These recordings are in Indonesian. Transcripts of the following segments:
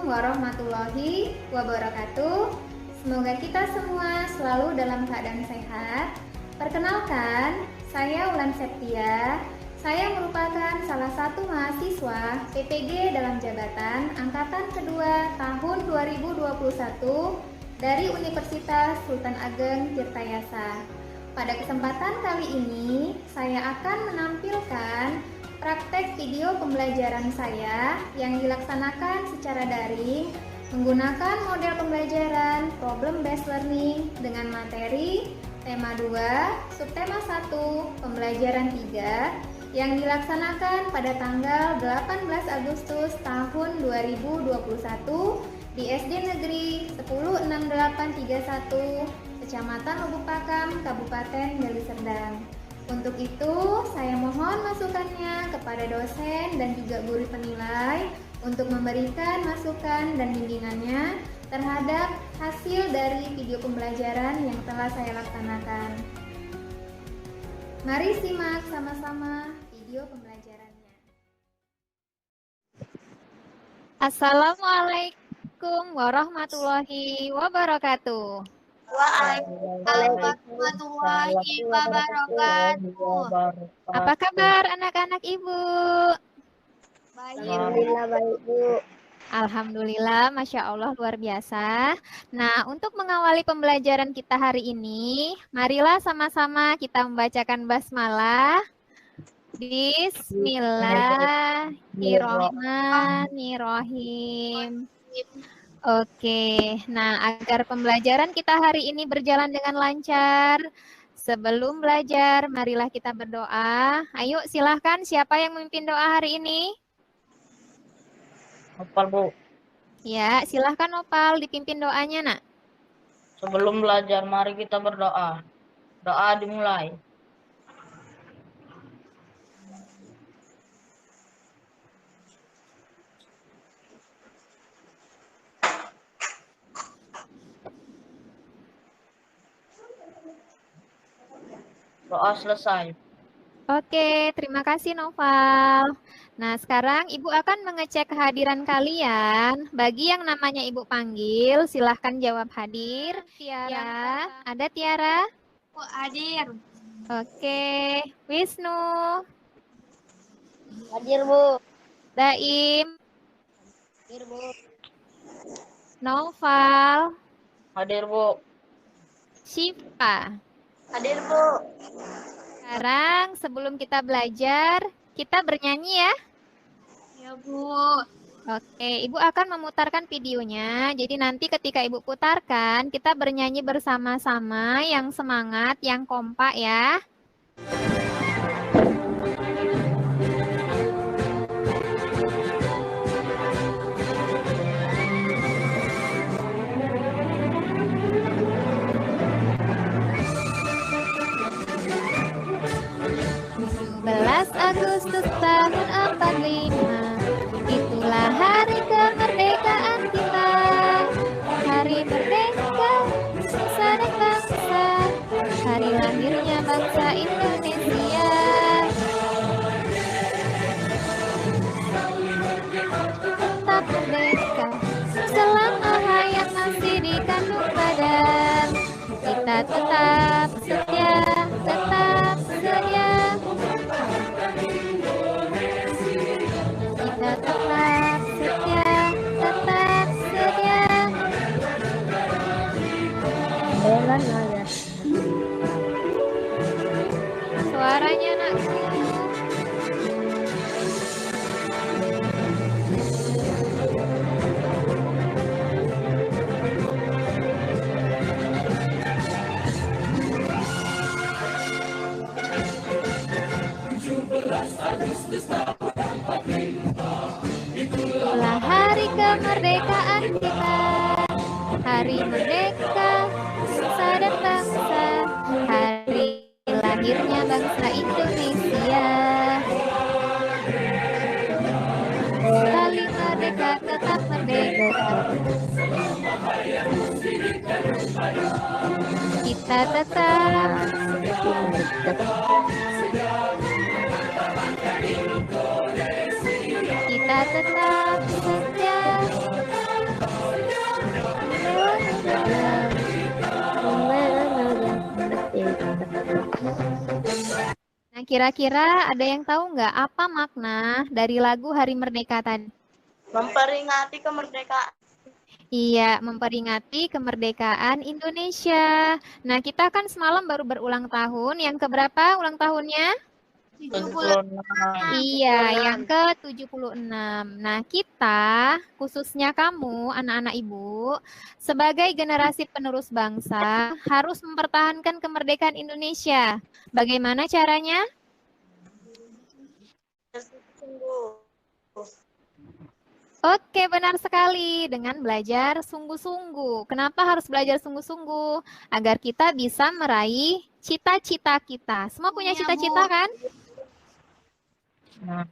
warahmatullahi wabarakatuh. Semoga kita semua selalu dalam keadaan sehat. Perkenalkan, saya Ulan Septia. Saya merupakan salah satu mahasiswa PPG dalam jabatan Angkatan Kedua tahun 2021 dari Universitas Sultan Ageng Tirtayasa. Pada kesempatan kali ini, saya akan menampilkan praktek video pembelajaran saya yang dilaksanakan secara daring menggunakan model pembelajaran problem based learning dengan materi tema 2, subtema 1, pembelajaran 3 yang dilaksanakan pada tanggal 18 Agustus tahun 2021 di SD Negeri 106831 Kecamatan Lubuk Pakam, Kabupaten Deli Serdang. Untuk itu, saya mohon masukannya kepada dosen dan juga guru penilai untuk memberikan masukan dan bimbingannya terhadap hasil dari video pembelajaran yang telah saya laksanakan. Mari simak sama-sama video pembelajarannya. Assalamualaikum warahmatullahi wabarakatuh. Waalaikumsalam warahmatullahi wabarakatuh. Apa kabar anak-anak Ibu? Alhamdulillah baik, Bu. Alhamdulillah, Masya Allah luar biasa. Nah, untuk mengawali pembelajaran kita hari ini, marilah sama-sama kita membacakan basmalah. Bismillahirrahmanirrahim. Oke, nah agar pembelajaran kita hari ini berjalan dengan lancar, sebelum belajar, marilah kita berdoa. Ayo silahkan, siapa yang memimpin doa hari ini? Nopal, Bu. Ya, silahkan Nopal, dipimpin doanya, nak. Sebelum belajar, mari kita berdoa. Doa dimulai. Doa selesai. Oke, terima kasih Noval. Nah, sekarang Ibu akan mengecek kehadiran kalian. Bagi yang namanya Ibu panggil, silahkan jawab hadir. Tiara, ada Tiara? Bu, hadir. Oke, Wisnu, Hadir, Bu. Daim, Hadir, Bu. Noval, Hadir, Bu. Syifa. Hadir, Bu. Sekarang sebelum kita belajar, kita bernyanyi ya. Ya, Bu. Oke, Ibu akan memutarkan videonya. Jadi nanti ketika Ibu putarkan, kita bernyanyi bersama-sama yang semangat, yang kompak ya. Agustus tahun 45, itulah hari kemerdekaan kita. Hari merdeka, nusa dan bangsa, hari lahirnya bangsa Indonesia. Tetap merdeka, selama hayat masih dikandung badan. Kita tetap setia, tetap setia. Kita tetap setia, tetap setia. Suaranya nak. Itulah hari kemerdekaan kita, hari merdeka, nusa dan bangsa, hari lahirnya bangsa Indonesia. Saling merdeka, tetap merdeka. Kita tetap kita tetap setia, Nah, kira-kira ada yang tahu nggak apa makna dari lagu Hari Merdeka tadi? Memperingati kemerdekaan. Iya, memperingati kemerdekaan Indonesia. Nah, kita kan semalam baru berulang tahun. Yang keberapa ulang tahunnya? 76. Iya, yang ke-76. Nah, kita, khususnya kamu, anak-anak ibu, sebagai generasi penerus bangsa, harus mempertahankan kemerdekaan Indonesia. Bagaimana caranya? Sungguh. Oke, benar sekali. Dengan belajar sungguh-sungguh. Kenapa harus belajar sungguh-sungguh? Agar kita bisa meraih cita-cita kita. Semua punya cita-cita kan? Nah,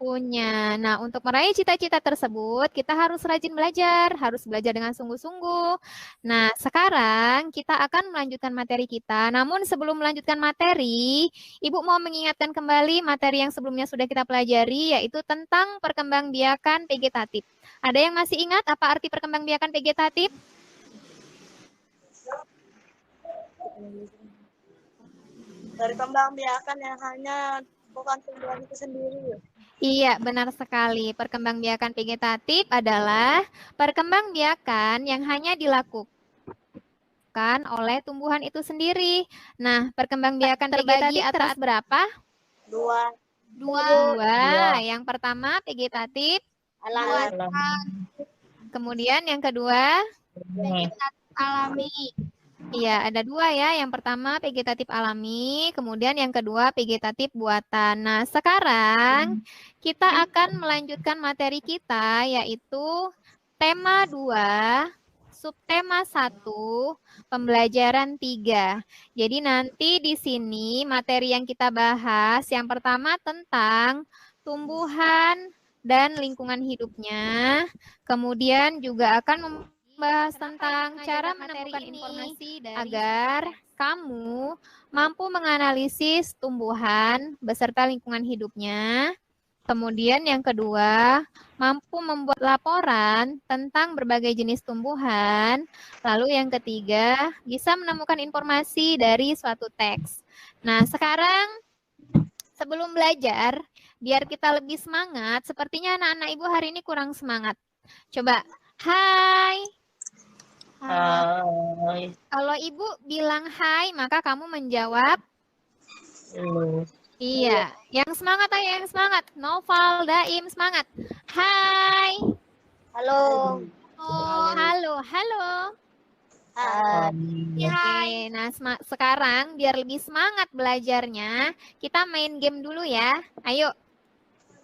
Punya. Nah, untuk meraih cita-cita tersebut, kita harus rajin belajar, harus belajar dengan sungguh-sungguh. Nah, sekarang kita akan melanjutkan materi kita. Namun sebelum melanjutkan materi, Ibu mau mengingatkan kembali materi yang sebelumnya sudah kita pelajari, yaitu tentang perkembangbiakan vegetatif. Ada yang masih ingat apa arti perkembangbiakan vegetatif? Perkembangbiakan yang hanya bukan tumbuhan itu sendiri. Iya, benar sekali. Perkembangbiakan vegetatif adalah perkembangbiakan yang hanya dilakukan oleh tumbuhan itu sendiri. Nah, perkembangbiakan vegetatif atas berapa? Dua. Dua. Yang pertama vegetatif, Alami. kemudian yang kedua ini. Alami. iya, ada dua ya. Yang pertama vegetatif alami, kemudian yang kedua vegetatif buatan. Nah, sekarang kita akan melanjutkan materi kita, yaitu tema 2, subtema 1, pembelajaran 3. Jadi nanti di sini materi yang kita bahas, yang pertama tentang tumbuhan dan lingkungan hidupnya, kemudian juga akan membahas tentang cara menemukan informasi agar kamu mampu menganalisis tumbuhan beserta lingkungan hidupnya. Kemudian yang kedua, mampu membuat laporan tentang berbagai jenis tumbuhan. Lalu yang ketiga, bisa menemukan informasi dari suatu teks. Nah, sekarang sebelum belajar, biar kita lebih semangat, sepertinya anak-anak ibu hari ini kurang semangat. Coba, hai. Hai. Kalau ibu bilang hai, maka kamu menjawab Halo. iya. Yang semangat ayo, yang semangat. Noval, Daim, semangat. Hai. Halo. Halo. Hai. Oke, nah sekarang biar lebih semangat belajarnya, kita main game dulu ya. Ayo,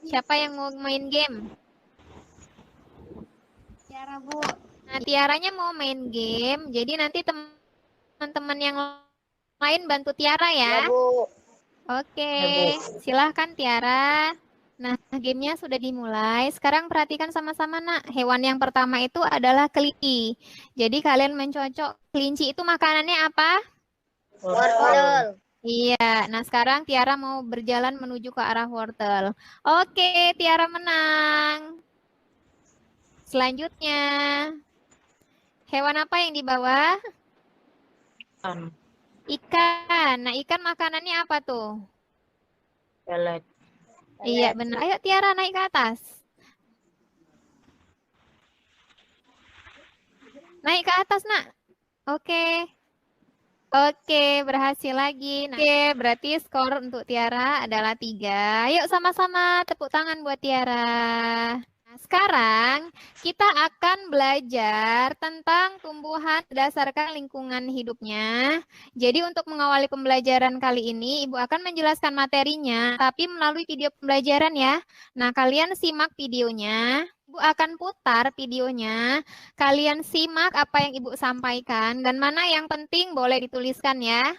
siapa yang mau main game? Tiara, Bu. Nah, Tiaranya mau main game, jadi nanti teman-teman yang lain bantu Tiara ya. Ya, Bu. Oke, Ya, silahkan Tiara. Nah, gamenya sudah dimulai. Sekarang perhatikan sama-sama, nak. Hewan yang pertama itu adalah kelinci. Jadi kalian mencocok. Kelinci itu makanannya apa? Wortel. Iya. Nah, sekarang Tiara mau berjalan menuju ke arah wortel. Oke, Tiara menang. Selanjutnya, hewan apa yang dibawa? Ikan. Ikan. Nah, ikan makanannya apa tuh? Pelet. Iya, benar. Ayo Tiara naik ke atas. Naik ke atas, nak. Oke. Oke, berhasil lagi. Nah, oke, berarti skor untuk Tiara adalah 3. Yuk sama-sama tepuk tangan buat Tiara. Nah, sekarang kita akan belajar tentang tumbuhan berdasarkan lingkungan hidupnya. Jadi untuk mengawali pembelajaran kali ini, Ibu akan menjelaskan materinya, tapi melalui video pembelajaran ya. Nah, kalian simak videonya. Ibu akan putar videonya. Kalian simak apa yang Ibu sampaikan dan mana yang penting boleh dituliskan ya.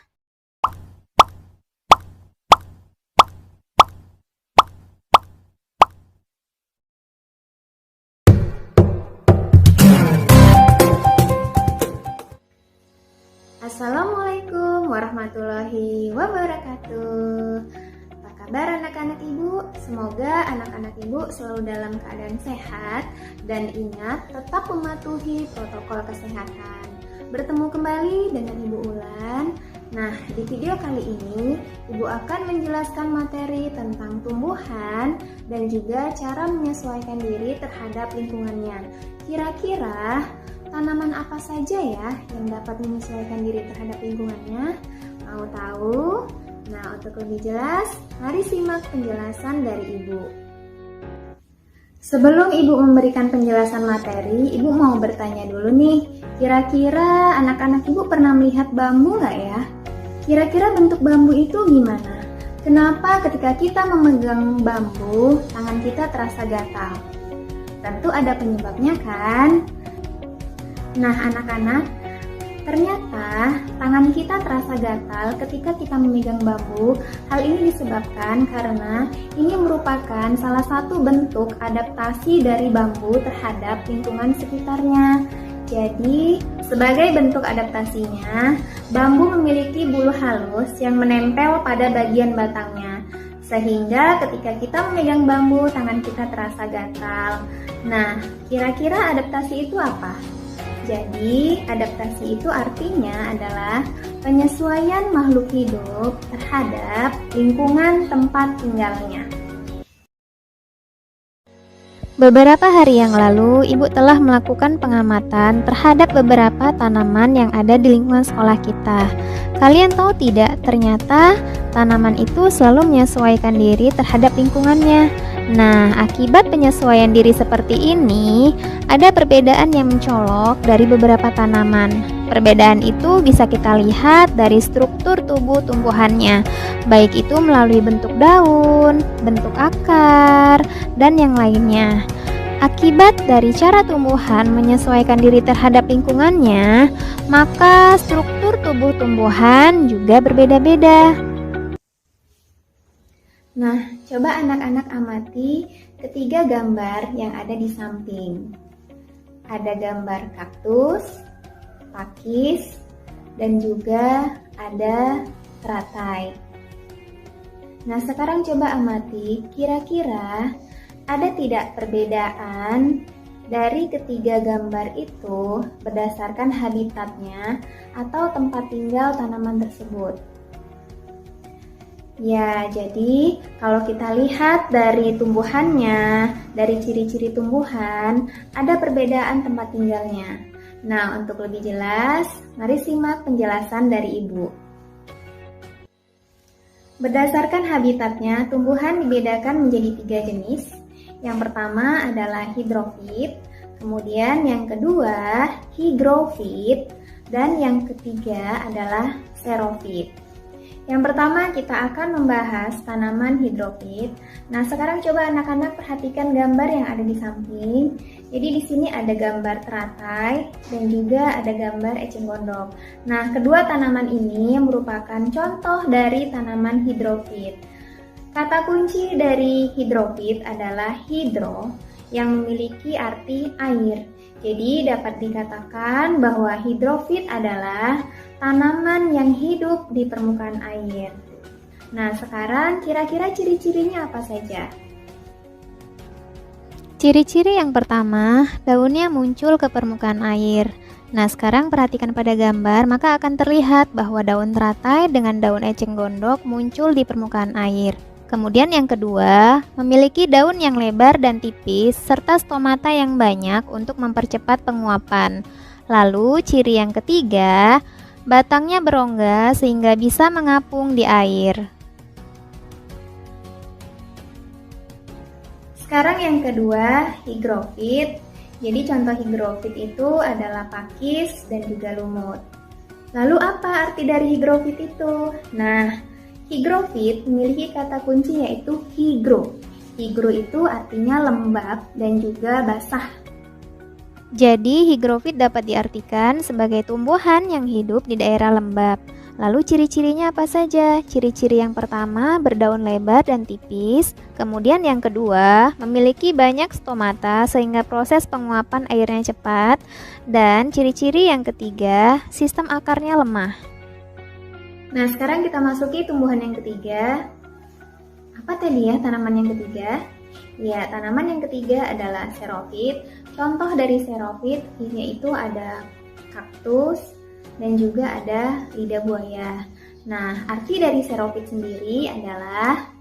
Assalamualaikum warahmatullahi wabarakatuh. Apa kabar anak-anak ibu? Semoga anak-anak ibu selalu dalam keadaan sehat dan ingat tetap mematuhi protokol kesehatan. Bertemu kembali dengan Ibu Ulan Nah, di video kali ini Ibu akan menjelaskan materi tentang tumbuhan dan juga cara menyesuaikan diri terhadap lingkungannya. Kira-kira tanaman apa saja ya yang dapat menyesuaikan diri terhadap lingkungannya? Mau tahu? Nah, untuk lebih jelas, mari simak penjelasan dari Ibu. Sebelum Ibu memberikan penjelasan materi, Ibu mau bertanya dulu nih, kira-kira anak-anak Ibu pernah melihat bambu nggak ya? Kira-kira bentuk bambu itu gimana? Kenapa ketika kita memegang bambu, tangan kita terasa gatal? Tentu ada penyebabnya kan? Nah anak-anak, ternyata tangan kita terasa gatal ketika kita memegang bambu. Hal ini disebabkan karena ini merupakan salah satu bentuk adaptasi dari bambu terhadap lingkungan sekitarnya. Jadi, sebagai bentuk adaptasinya, bambu memiliki bulu halus yang menempel pada bagian batangnya. Sehingga ketika kita memegang bambu, tangan kita terasa gatal. Nah, kira-kira adaptasi itu apa? Jadi, adaptasi itu artinya adalah penyesuaian makhluk hidup terhadap lingkungan tempat tinggalnya. Beberapa hari yang lalu, Ibu telah melakukan pengamatan terhadap beberapa tanaman yang ada di lingkungan sekolah kita. Kalian tahu tidak, ternyata tanaman itu selalu menyesuaikan diri terhadap lingkungannya. Nah, akibat penyesuaian diri seperti ini, ada perbedaan yang mencolok dari beberapa tanaman. Perbedaan itu bisa kita lihat dari struktur tubuh tumbuhannya, baik itu melalui bentuk daun, bentuk akar, dan yang lainnya. Akibat dari cara tumbuhan menyesuaikan diri terhadap lingkungannya, maka struktur tubuh tumbuhan juga berbeda-beda. Nah, coba anak-anak amati ketiga gambar yang ada di samping. Ada gambar kaktus, pakis, dan juga ada teratai. Nah, sekarang coba amati, kira-kira ada tidak perbedaan dari ketiga gambar itu berdasarkan habitatnya atau tempat tinggal tanaman tersebut? Ya, jadi kalau kita lihat dari tumbuhannya, dari ciri-ciri tumbuhan, ada perbedaan tempat tinggalnya. Nah, untuk lebih jelas, mari simak penjelasan dari Ibu. Berdasarkan habitatnya, tumbuhan dibedakan menjadi 3 jenis. Yang pertama adalah hidrofit, kemudian yang kedua higrofit, dan yang ketiga adalah xerofit. Yang pertama kita akan membahas tanaman hidrofit. Nah, sekarang coba anak-anak perhatikan gambar yang ada di samping. Jadi di sini ada gambar teratai dan juga ada gambar eceng gondok. Nah, kedua tanaman ini merupakan contoh dari tanaman hidrofit. Kata kunci dari hidrofit adalah hidro yang memiliki arti air. Jadi dapat dikatakan bahwa hidrofit adalah tanaman yang hidup di permukaan air. Nah, sekarang kira-kira ciri-cirinya apa saja? Ciri-ciri yang pertama, daunnya muncul ke permukaan air. Nah, sekarang perhatikan pada gambar, maka akan terlihat bahwa daun teratai dengan daun eceng gondok muncul di permukaan air. Kemudian yang kedua, memiliki daun yang lebar dan tipis serta stomata yang banyak untuk mempercepat penguapan. Lalu ciri yang ketiga, batangnya berongga sehingga bisa mengapung di air. Sekarang yang kedua, higrofit. Jadi contoh higrofit itu adalah pakis dan juga lumut. Lalu apa arti dari higrofit itu? Nah, higrofit memiliki kata kunci yaitu higro. Higro itu artinya lembab dan juga basah. Jadi higrofit dapat diartikan sebagai tumbuhan yang hidup di daerah lembab. Lalu ciri-cirinya apa saja? Ciri-ciri yang pertama berdaun lebar dan tipis. Kemudian yang kedua memiliki banyak stomata sehingga proses penguapan airnya cepat. Dan ciri-ciri yang ketiga, sistem akarnya lemah. Nah, sekarang kita masuki tumbuhan yang ketiga. Apa tadi ya tanaman yang ketiga? Ya, tanaman yang ketiga adalah xerofit. Contoh dari xerofit yaitu ada kaktus dan juga ada lidah buaya. Nah, arti dari xerofit sendiri adalah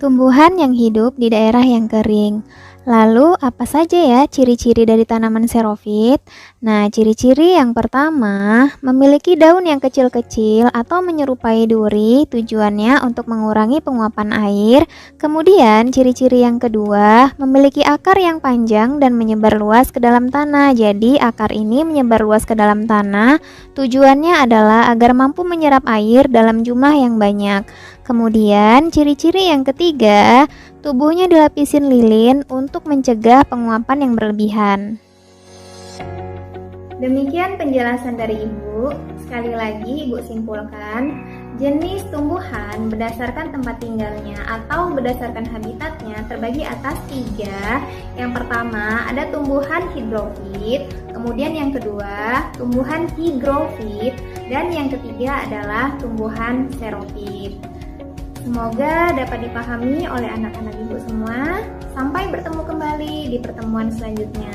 tumbuhan yang hidup di daerah yang kering. Lalu, apa saja ya ciri-ciri dari tanaman xerofit? Nah, ciri-ciri yang pertama, memiliki daun yang kecil-kecil atau menyerupai duri, tujuannya untuk mengurangi penguapan air. Kemudian, ciri-ciri yang kedua, memiliki akar yang panjang dan menyebar luas ke dalam tanah. Jadi, akar ini menyebar luas ke dalam tanah, tujuannya adalah agar mampu menyerap air dalam jumlah yang banyak. Kemudian, ciri-ciri yang ketiga, tubuhnya dilapisin lilin untuk mencegah penguapan yang berlebihan. Demikian penjelasan dari Ibu. Sekali lagi Ibu simpulkan, jenis tumbuhan berdasarkan tempat tinggalnya atau berdasarkan habitatnya terbagi atas 3. Yang pertama ada tumbuhan hidrofit, kemudian yang kedua tumbuhan higrofit, dan yang ketiga adalah tumbuhan xerofit. Semoga dapat dipahami oleh anak-anak Ibu semua. Sampai bertemu kembali di pertemuan selanjutnya.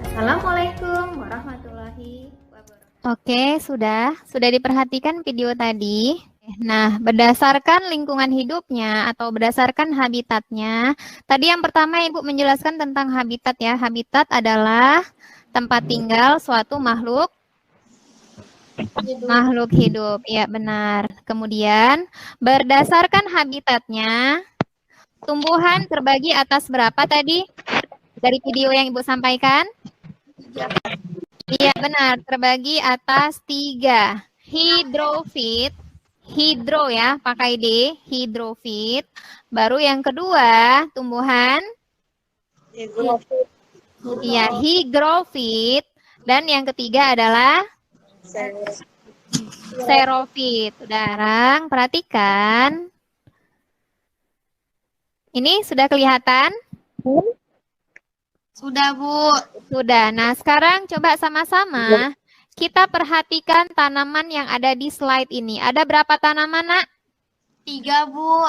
Assalamualaikum warahmatullahi wabarakatuh. Oke, sudah diperhatikan video tadi. Nah, berdasarkan lingkungan hidupnya atau berdasarkan habitatnya. Tadi yang pertama Ibu menjelaskan tentang habitat ya. Habitat adalah tempat tinggal suatu makhluk hidup, ya benar. Kemudian berdasarkan habitatnya, tumbuhan terbagi atas berapa tadi dari video yang Ibu sampaikan? Iya benar, terbagi atas 3. Hidrofit, hidro ya, pakai D, hidrofit. Baru yang kedua, tumbuhan? Higrofit. Iya, higrofit. Dan yang ketiga adalah? Xerofit. Sekarang perhatikan. Ini sudah kelihatan? Sudah, Bu. Sudah. Nah, sekarang coba sama-sama kita perhatikan tanaman yang ada di slide ini. Ada berapa tanaman, Nak? 3, Bu.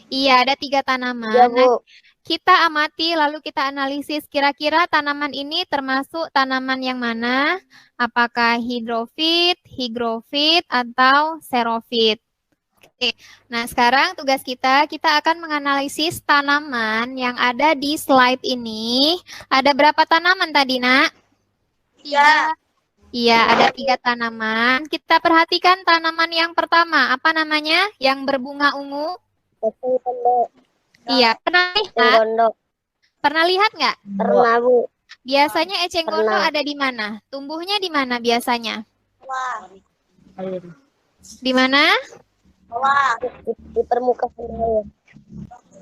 Iya, ada 3 tanaman. Ya, Bu. Kita amati lalu kita analisis kira-kira tanaman ini termasuk tanaman yang mana? Apakah hidrofit, higrofit, atau xerofit? Oke. Nah, sekarang tugas kita akan menganalisis tanaman yang ada di slide ini. Ada berapa tanaman tadi, Nak? 3. Iya, ada 3 tanaman. Kita perhatikan tanaman yang pertama. Apa namanya? Yang berbunga ungu? Iya, pernah lihat? Pernah lihat nggak? Pernah, Bu. Biasanya eceng gondok Pernah. ada di mana? Tumbuhnya di mana biasanya? Wah. Di mana? Wah. Di permukaan air.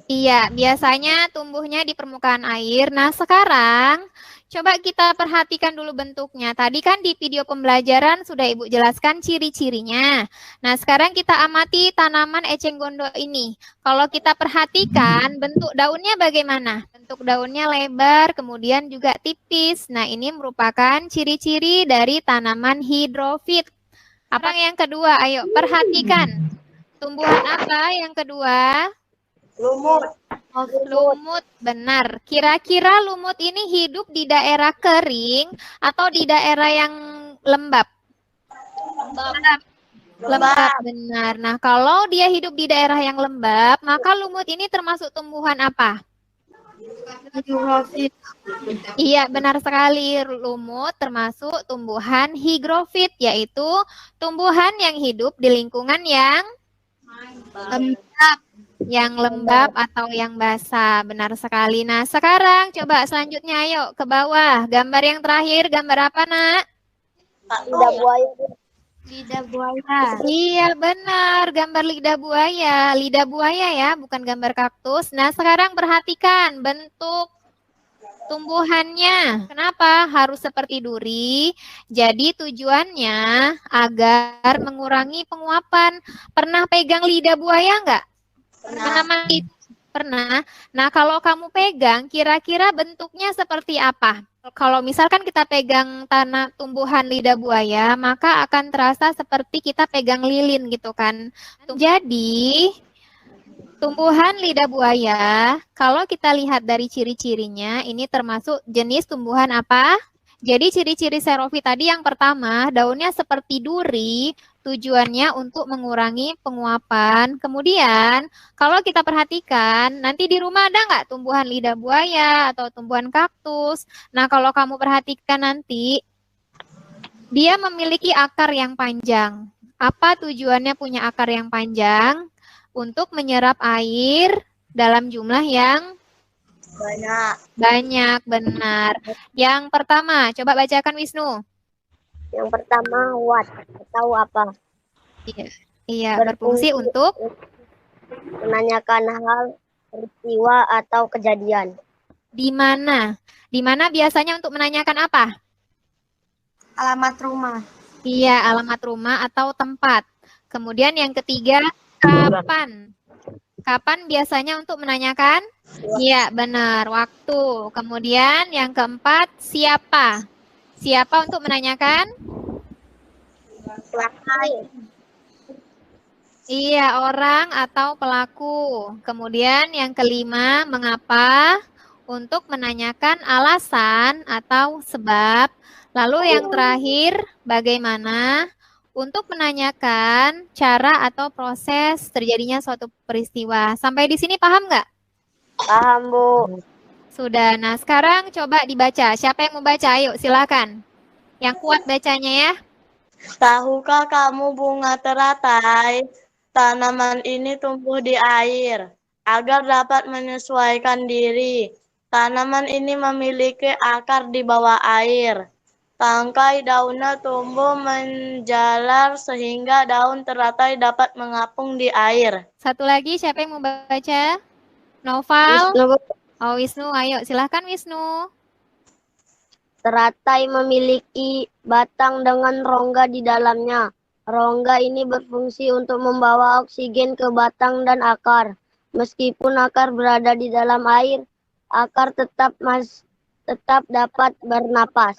Iya, biasanya tumbuhnya di permukaan air. Nah, sekarang coba kita perhatikan dulu bentuknya. Tadi kan di video pembelajaran sudah Ibu jelaskan ciri-cirinya. Nah, sekarang kita amati tanaman eceng gondok ini. Kalau kita perhatikan bentuk daunnya bagaimana? Bentuk daunnya lebar, kemudian juga tipis. Nah, ini merupakan ciri-ciri dari tanaman hidrofit. Apa yang kedua? Ayo, perhatikan. Tumbuhan apa yang kedua? Lumut. Lumut, benar. Kira-kira lumut ini hidup di daerah kering atau di daerah yang lembab? Lembab, benar. Nah, kalau dia hidup di daerah yang lembab, maka lumut ini termasuk tumbuhan apa? Iya, benar sekali. Lumut termasuk tumbuhan higrofit, yaitu tumbuhan yang hidup di lingkungan yang lembab. Yang lembab atau yang basah, benar sekali. Nah, sekarang coba selanjutnya ayo ke bawah. Gambar yang terakhir, gambar apa, Nak? Lidah buaya. Lidah buaya. Iya, benar. Gambar lidah buaya. Lidah buaya ya, bukan gambar kaktus. Nah, sekarang perhatikan bentuk tumbuhannya. Kenapa harus seperti duri? Jadi tujuannya agar mengurangi penguapan. Pernah pegang lidah buaya nggak? Pernah. Nah, kalau kamu pegang, kira-kira bentuknya seperti apa? Kalau misalkan kita pegang tanah tumbuhan lidah buaya, maka akan terasa seperti kita pegang lilin gitu kan. Jadi, tumbuhan lidah buaya, kalau kita lihat dari ciri-cirinya, ini termasuk jenis tumbuhan apa? Jadi ciri-ciri xerofit tadi yang pertama, daunnya seperti duri, tujuannya untuk mengurangi penguapan. Kemudian, kalau kita perhatikan, nanti di rumah ada nggak tumbuhan lidah buaya atau tumbuhan kaktus? Nah, kalau kamu perhatikan nanti, dia memiliki akar yang panjang. Apa tujuannya punya akar yang panjang? Untuk menyerap air dalam jumlah yang Banyak. banyak, benar. Yang pertama, coba bacakan Wisnu. Yang pertama, what atau apa? Iya, iya, berfungsi untuk menanyakan hal, peristiwa atau kejadian. di mana? Di mana biasanya untuk menanyakan apa? Alamat rumah. Iya, alamat rumah atau tempat. Kemudian yang ketiga, kapan? Kapan biasanya untuk menanyakan? Iya, benar, waktu. Kemudian yang keempat, siapa? Siapa untuk menanyakan? Pelaku. Iya, orang atau pelaku. Kemudian yang kelima, mengapa? Untuk menanyakan alasan atau sebab. Lalu yang terakhir, bagaimana? Untuk menanyakan cara atau proses terjadinya suatu peristiwa. Sampai di sini paham nggak? Paham, Bu. Sudah. Nah, sekarang coba dibaca. Siapa yang mau baca? Ayo, silakan. Yang kuat bacanya ya. Tahukah kamu bunga teratai? Tanaman ini tumbuh di air agar dapat menyesuaikan diri. Tanaman ini memiliki akar di bawah air. Tangkai daunnya tumbuh menjalar sehingga daun teratai dapat mengapung di air. Satu lagi, siapa yang mau baca? Noval? Wisnu, Bu. Oh, Wisnu. Ayo, silahkan Wisnu. Teratai memiliki batang dengan rongga di dalamnya. Rongga ini berfungsi untuk membawa oksigen ke batang dan akar. Meskipun akar berada di dalam air, akar tetap dapat bernapas.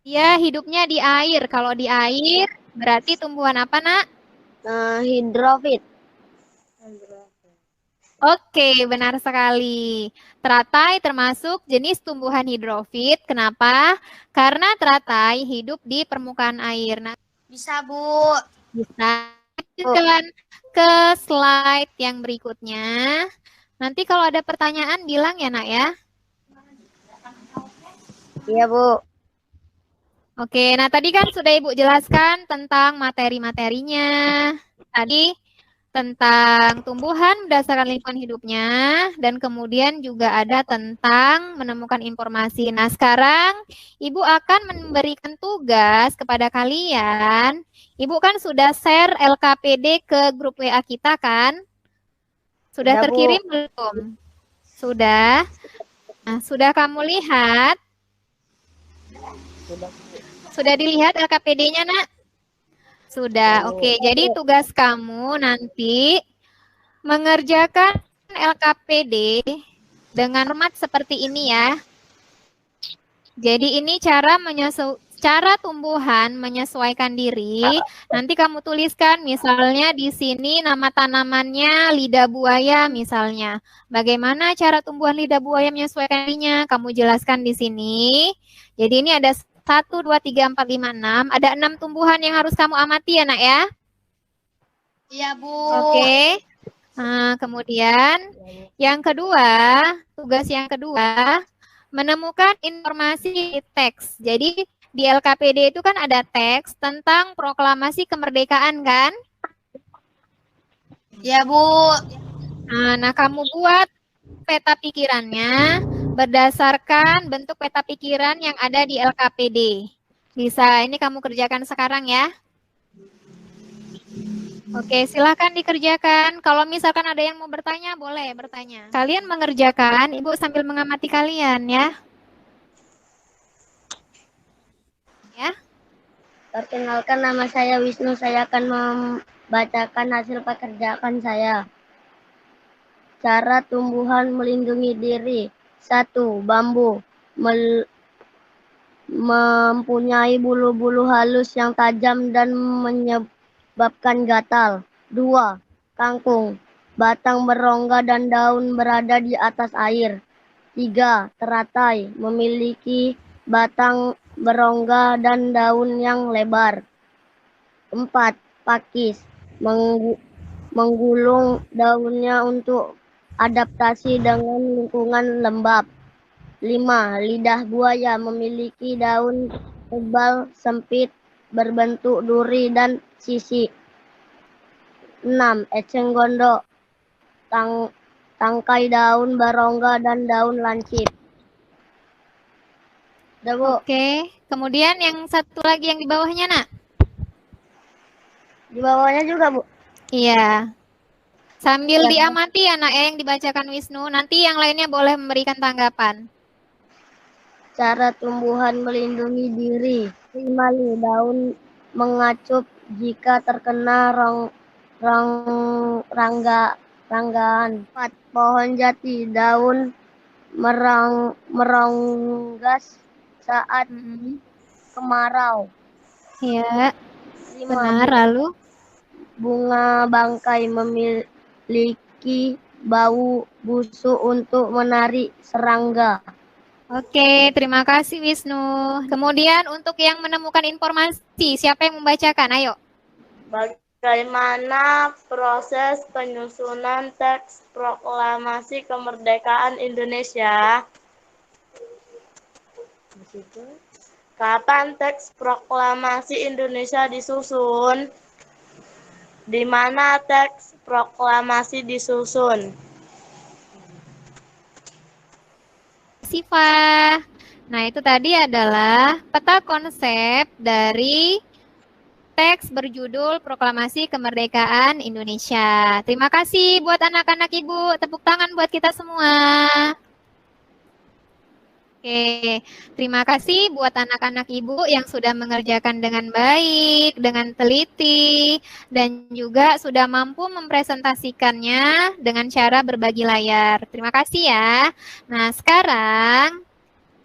Ya, hidupnya di air. Kalau di air, berarti tumbuhan apa, Nak? Hidrofit. Oke, benar sekali. Teratai termasuk jenis tumbuhan hidrofit. Kenapa? Karena teratai hidup di permukaan air. Nah, Bisa, Bu. bisa lanjutkan ke slide yang berikutnya. Nanti kalau ada pertanyaan, bilang ya, Nak ya. Iya, Bu. Oke, nah tadi kan sudah Ibu jelaskan tentang materi-materinya. Tadi tentang tumbuhan berdasarkan lingkungan hidupnya, dan kemudian juga ada tentang menemukan informasi. Nah, sekarang Ibu akan memberikan tugas kepada kalian. Ibu kan sudah share LKPD ke grup WA kita kan? Sudah Sudah, Bu. terkirim belum? Sudah. Nah, sudah kamu lihat? Sudah dilihat LKPD-nya, Nak? Sudah. Oke, jadi tugas kamu nanti mengerjakan LKPD dengan format seperti ini ya. Jadi ini cara tumbuhan menyesuaikan diri. Nanti kamu tuliskan misalnya di sini nama tanamannya lidah buaya misalnya. Bagaimana cara tumbuhan lidah buaya menyesuaikan dirinya? Kamu jelaskan di sini. Jadi ini ada 1, 2, 3, 4, 5, 6. Ada 6 tumbuhan yang harus kamu amati ya, Nak ya? Iya, Bu. Oke. Nah, kemudian yang kedua, tugas yang kedua, menemukan informasi di teks. Jadi di LKPD itu kan ada teks tentang proklamasi kemerdekaan kan? Iya, Bu. Nah, kamu buat peta pikirannya berdasarkan bentuk peta pikiran yang ada di LKPD. Bisa, ini kamu kerjakan sekarang ya. Oke, silakan dikerjakan. Kalau misalkan ada yang mau bertanya, boleh bertanya. Kalian mengerjakan, Ibu sambil mengamati kalian ya. Ya. Perkenalkan, nama saya Wisnu. Saya akan membacakan hasil pekerjaan saya. Cara tumbuhan melindungi diri. 1. Bambu mempunyai bulu-bulu halus yang tajam dan menyebabkan gatal. 2. Kangkung. Batang berongga dan daun berada di atas air. 3. Teratai. Memiliki batang berongga dan daun yang lebar. 4. pakis, menggulung daunnya untuk adaptasi dengan lingkungan lembab. 5. Lidah buaya memiliki daun tebal, sempit, berbentuk duri dan sisi. 6. Eceng gondok, tangkai daun barongga dan daun lancip. Udah, Bu. Oke, kemudian yang satu lagi yang di bawahnya, Nak? Di bawahnya juga, Bu. Iya. Sambil Ya. diamati ya, Nak, yang dibacakan Wisnu. Nanti yang lainnya boleh memberikan tanggapan. Cara tumbuhan melindungi diri. 5. Daun mengacup jika terkena ranggaan. 4. Pohon jati, daun meronggas saat kemarau. Iya, 5. benar. Lalu? Bunga bangkai memiliki bau busuk untuk menarik serangga. Oke, terima kasih Wisnu. Kemudian untuk yang menemukan informasi, siapa yang membacakan? Ayo. Bagaimana proses penyusunan teks proklamasi kemerdekaan Indonesia? Kapan teks proklamasi Indonesia disusun? Di mana teks proklamasi disusun? Siva. Nah, itu tadi adalah peta konsep dari teks berjudul Proklamasi Kemerdekaan Indonesia. Terima kasih buat anak-anak Ibu. Tepuk tangan buat kita semua. Oke, terima kasih buat anak-anak Ibu yang sudah mengerjakan dengan baik, dengan teliti, dan juga sudah mampu mempresentasikannya dengan cara berbagi layar. Terima kasih ya. Nah, sekarang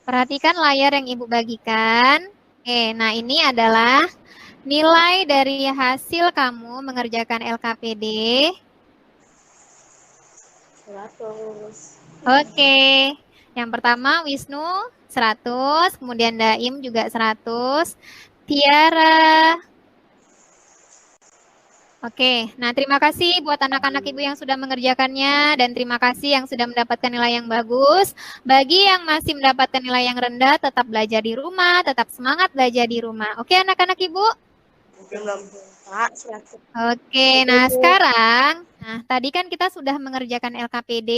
perhatikan layar yang Ibu bagikan. Nah ini adalah nilai dari hasil kamu mengerjakan LKPD. 100. Oke. Yang pertama Wisnu 100, kemudian Daim juga 100, Tiara. Oke, nah terima kasih buat anak-anak Ibu yang sudah mengerjakannya dan terima kasih yang sudah mendapatkan nilai yang bagus. Bagi yang masih mendapatkan nilai yang rendah, tetap belajar di rumah, tetap semangat belajar di rumah. Oke anak-anak Ibu? Oke, nah sekarang, tadi kan kita sudah mengerjakan LKPD,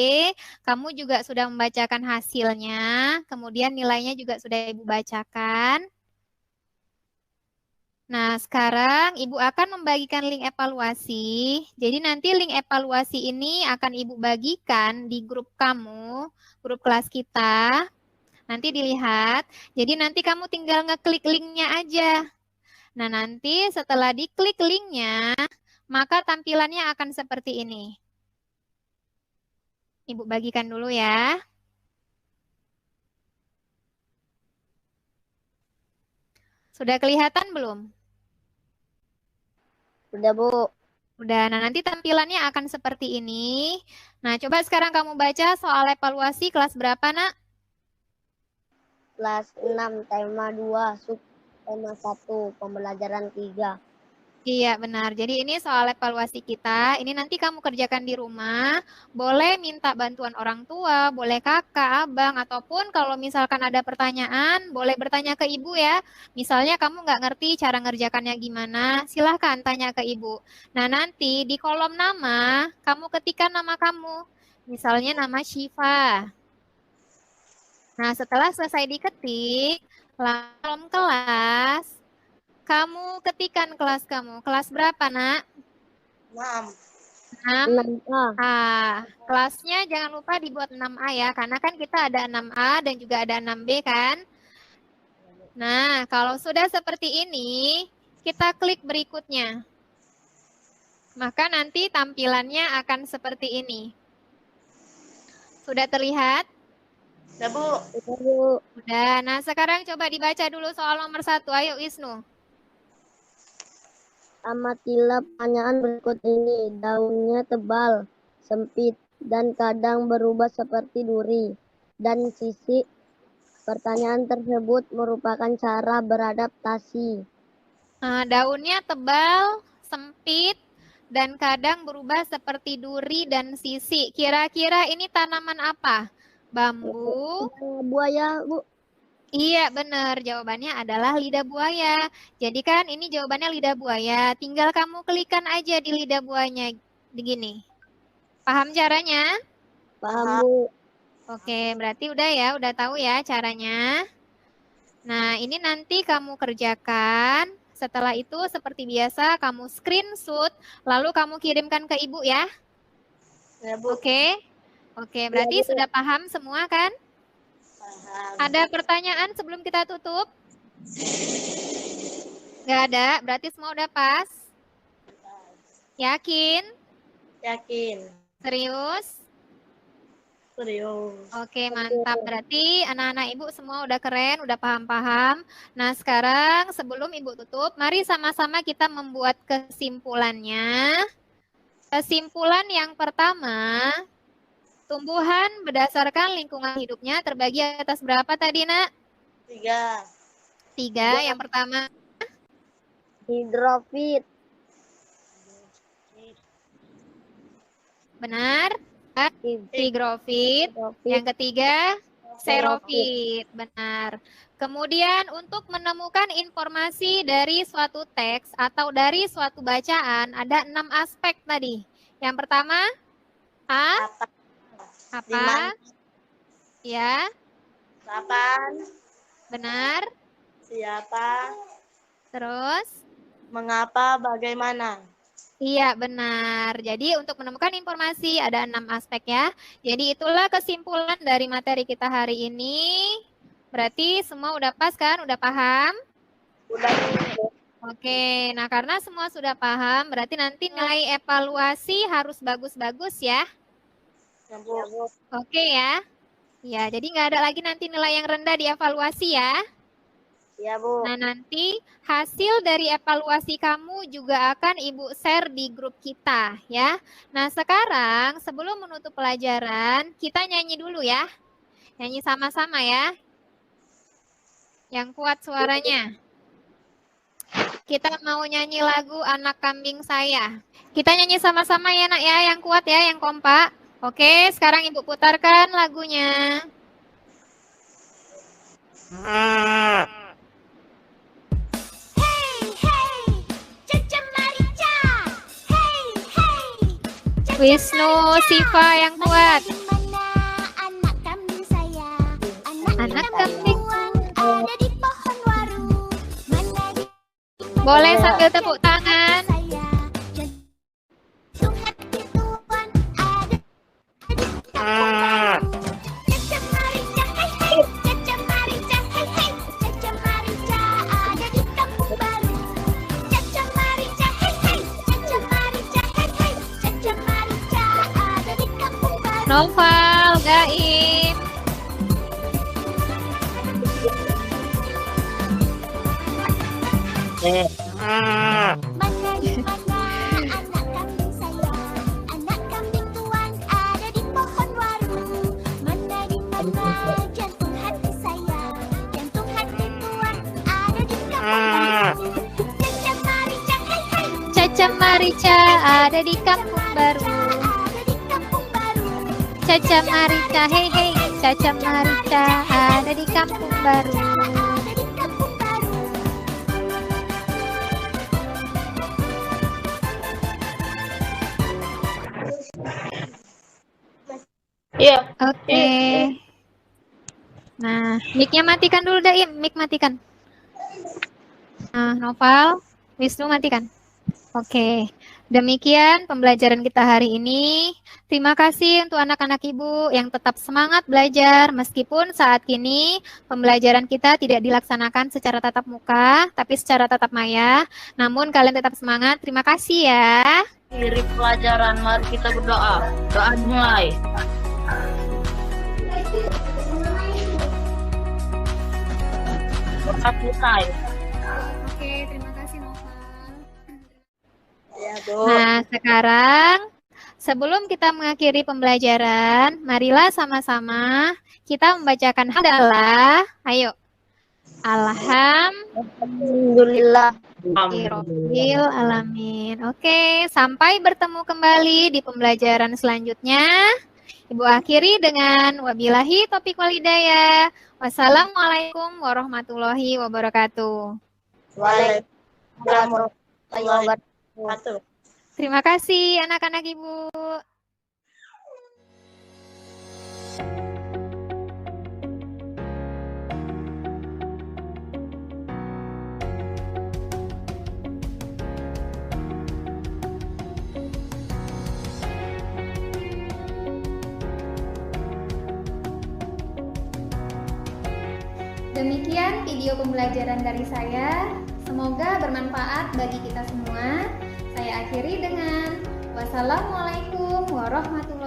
kamu juga sudah membacakan hasilnya, kemudian nilainya juga sudah Ibu bacakan. Nah, sekarang Ibu akan membagikan link evaluasi. Jadi nanti link evaluasi ini akan Ibu bagikan di grup kamu, grup kelas kita. Nanti dilihat. Jadi nanti kamu tinggal ngeklik linknya aja. Nah, nanti setelah diklik linknya, maka tampilannya akan seperti ini. Ibu bagikan dulu ya. Sudah kelihatan belum? Udah, Bu. Udah, nah nanti tampilannya akan seperti ini. Nah, coba sekarang kamu baca soal evaluasi kelas berapa, Nak? Kelas 6, tema 2, sub tema 1, pembelajaran 3. Iya, benar. Jadi ini soal evaluasi kita. Ini nanti kamu kerjakan di rumah. Boleh minta bantuan orang tua, boleh kakak, abang, ataupun kalau misalkan ada pertanyaan, boleh bertanya ke ibu ya. Misalnya kamu nggak ngerti cara ngerjakannya gimana, silahkan tanya ke ibu. Nah, nanti di kolom nama, kamu ketikkan nama kamu. Misalnya nama Syifa. Nah, setelah selesai diketik, kolom kelas, kamu ketikkan kelas kamu. Kelas berapa, Nak? 6. 6. 6A. Kelasnya jangan lupa dibuat 6A ya, karena kan kita ada 6A dan juga ada 6B kan. Nah, kalau sudah seperti ini, kita klik berikutnya. Maka nanti tampilannya akan seperti ini. Sudah terlihat? Ya, Bu. Udah. Nah, sekarang coba dibaca dulu soal nomor 1. Ayo, Wisnu. Amatilah pertanyaan berikut ini. Daunnya tebal, sempit, dan kadang berubah seperti duri dan sisik. Pertanyaan tersebut merupakan cara beradaptasi. Daunnya tebal, sempit, dan kadang berubah seperti duri dan sisi. Kira-kira ini tanaman apa? Bambu. Buaya, Bu. Iya, benar. Jawabannya adalah lidah buaya. Jadi kan ini jawabannya lidah buaya. Tinggal kamu klikkan aja di lidah buayanya. Begini. Paham caranya? Paham, Bu. Oke, berarti udah ya, udah tahu ya caranya. Nah, ini nanti kamu kerjakan. Setelah itu seperti biasa kamu screenshot, lalu kamu kirimkan ke ibu ya. Ya, Bu. Oke. Oke, berarti sudah paham semua kan? Paham. Ada pertanyaan sebelum kita tutup? Nggak ada, berarti semua udah pas? Yakin? Yakin. Serius? Serius. Oke, mantap. Berarti anak-anak ibu semua udah keren, udah paham-paham. Nah, sekarang sebelum ibu tutup, mari sama-sama kita membuat kesimpulannya. Kesimpulan yang pertama, tumbuhan berdasarkan lingkungan hidupnya terbagi atas berapa tadi, Nak? 3. 3. Yang pertama, Hidrofit. benar. Higrofit. Hidrofit. Yang ketiga, xerofit. Benar. Kemudian untuk menemukan informasi dari suatu teks atau dari suatu bacaan ada 6 aspek tadi. Yang pertama, apa? Dimana? Ya, Kapan? benar. Siapa? Terus, Mengapa? Bagaimana? iya benar. Jadi untuk menemukan informasi ada 6 aspek ya. Jadi itulah kesimpulan dari materi kita hari ini. Berarti semua udah pas kan? Udah paham? Udah. Oke, nah karena semua sudah paham, berarti nanti nilai evaluasi harus bagus-bagus ya. Ya, Bu. Oke ya. Ya, jadi nggak ada lagi nanti nilai yang rendah di evaluasi ya. Ya, Bu. Nah, nanti hasil dari evaluasi kamu juga akan Ibu share di grup kita ya. Nah, sekarang sebelum menutup pelajaran, kita nyanyi dulu ya. Nyanyi sama-sama ya. Yang kuat suaranya. Kita mau nyanyi lagu Anak Kambing Saya. Kita nyanyi sama-sama ya, Nak ya, yang kuat ya, yang kompak. Oke, sekarang Ibu putarkan lagunya. Wisnu Siva yang kuat. Anak kambing ada di pohon waru. boleh sambil tepuk tangan. Noval, Gaib. Mana di mana anak kambing saya? Anak kambing tuan ada di pohon waru. Mana di mana jantung hati saya? Jantung hati tuan ada di kampung baru. Caca Marica, hei hei. Caca Marica ada di kampung baru. Ada di kampung baru. Caca Marica, hei hei. Caca Marica ada di kampung baru. Ada di kampung baru. Iya. Oke. Nah, mic-nya matikan dulu, Daim. Mic matikan. Nah, Noval, Wisnu matikan. Oke. Demikian pembelajaran kita hari ini. Terima kasih untuk anak-anak Ibu yang tetap semangat belajar meskipun saat ini pembelajaran kita tidak dilaksanakan secara tatap muka, tapi secara tatap maya. Namun kalian tetap semangat. Terima kasih ya. Akhiri pelajaran, mari kita berdoa. Doa dimulai. Doa selesai. Oke, terima kasih Noval. Ya, Bu. Nah, sekarang sebelum kita mengakhiri pembelajaran, marilah sama-sama kita membacakan hamdalah. Ayo. Alhamdulillah. Rabbil alamin. Oke, sampai bertemu kembali di pembelajaran selanjutnya. Ibu akhiri dengan wabillahi taufiq wal hidayah. Wassalamualaikum warahmatullahi wabarakatuh. Waalaikumsalam warahmatullahi wabarakatuh. Terima kasih anak-anak Ibu. Demikian video pembelajaran dari saya. Semoga bermanfaat bagi kita semua. Saya akhiri dengan wassalamualaikum warahmatullahi wabarakatuh.